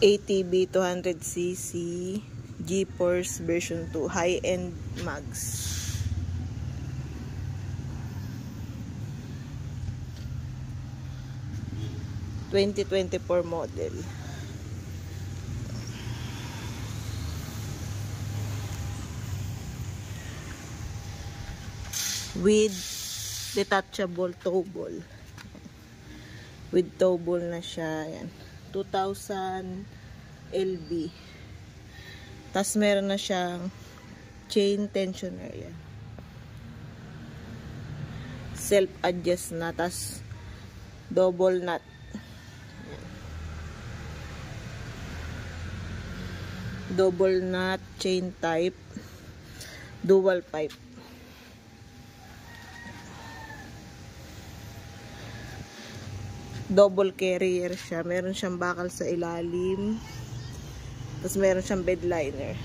ATV 200cc GeForce version 2 high-end mags. (2024) model. With detachable towable. With towable na siya. Ayan. 2000 LB. Tapos meron na siyang chain tensioner. Yan. Self-adjust na. Tapos double nut. Yan. Double nut chain type. Dual pipe. Double carrier siya. Meron siyang bakal sa ilalim. Tapos meron siyang bed liner.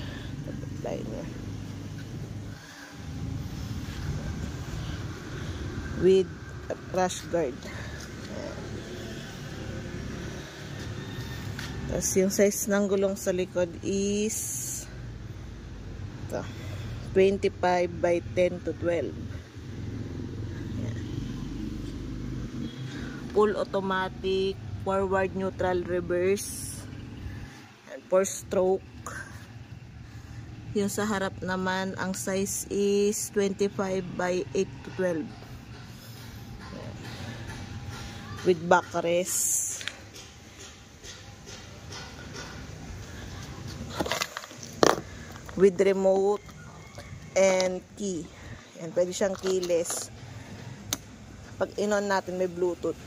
With rash guard. Tapos yung size ng gulong sa likod is ito, 25 by 10 to 12. Full automatic, forward, neutral, reverse, and 4-stroke. Yung sa harap naman, ang size is 25 by 8 to 12. With backrest. With remote and key. Yan, pwede siyang keyless. Pag in-on natin, may Bluetooth.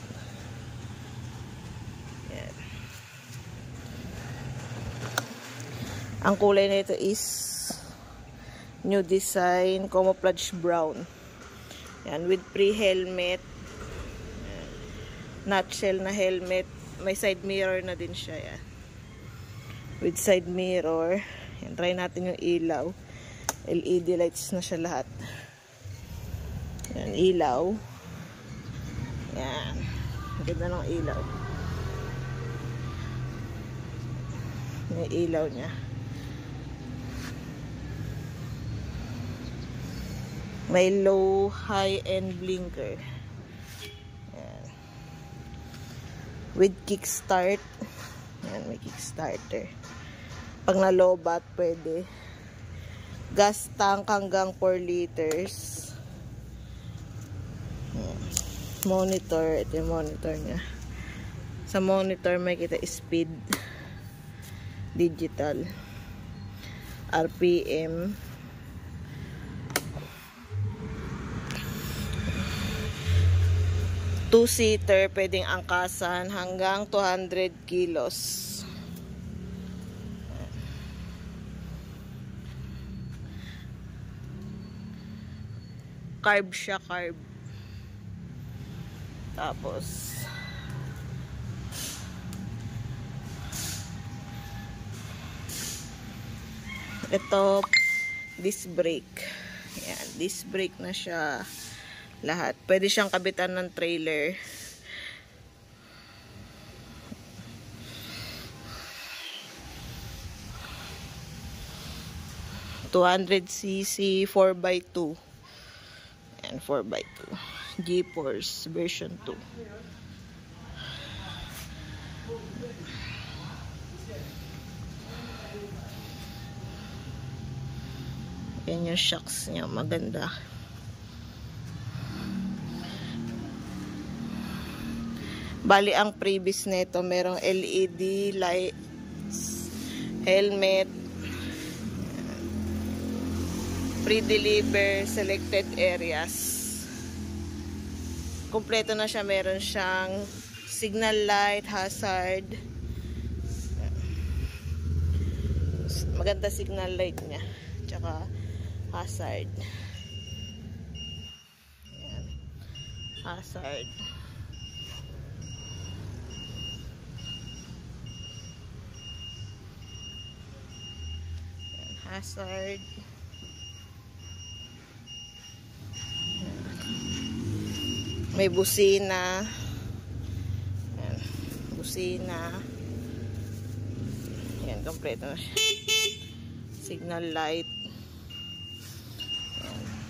Ang kulay nito is new design, camouflage brown. Yan, with pre-helmet. Nutshell na helmet. May side mirror na din siya. Yan. With side mirror. Yan, try natin yung ilaw. LED lights na siya lahat. Yan, ilaw. Yan. Ganda ng ilaw. May ilaw niya. May low, high, and blinker. Ayan. With kickstart. Ayan, may kickstarter. Pag na-lobat, pwede. Gas tank hanggang 4 liters. Ayan. Monitor. Ito yung monitor niya. Sa monitor, may kita speed. Digital. RPM. Two-seater, pwedeng angkasan hanggang 200 kilos. Carb siya, carb. Tapos, ito, disc brake. Ayan, disc brake na siya. Lahat. Pwede siyang kabitan ng trailer. (200cc) 4x2. And 4x2. GeForce version 2. Yan yung shocks niya. Maganda. Bali, ang previous nito, merong LED lights, helmet, pre-deliver, selected areas. Kompleto na siya. Meron siyang signal light, hazard. Maganda signal light niya. Tsaka hazard. Ayan. Hazard. Hazard. May busina. Ayan. Busina. Kompleto na siya. Signal light. Ayan.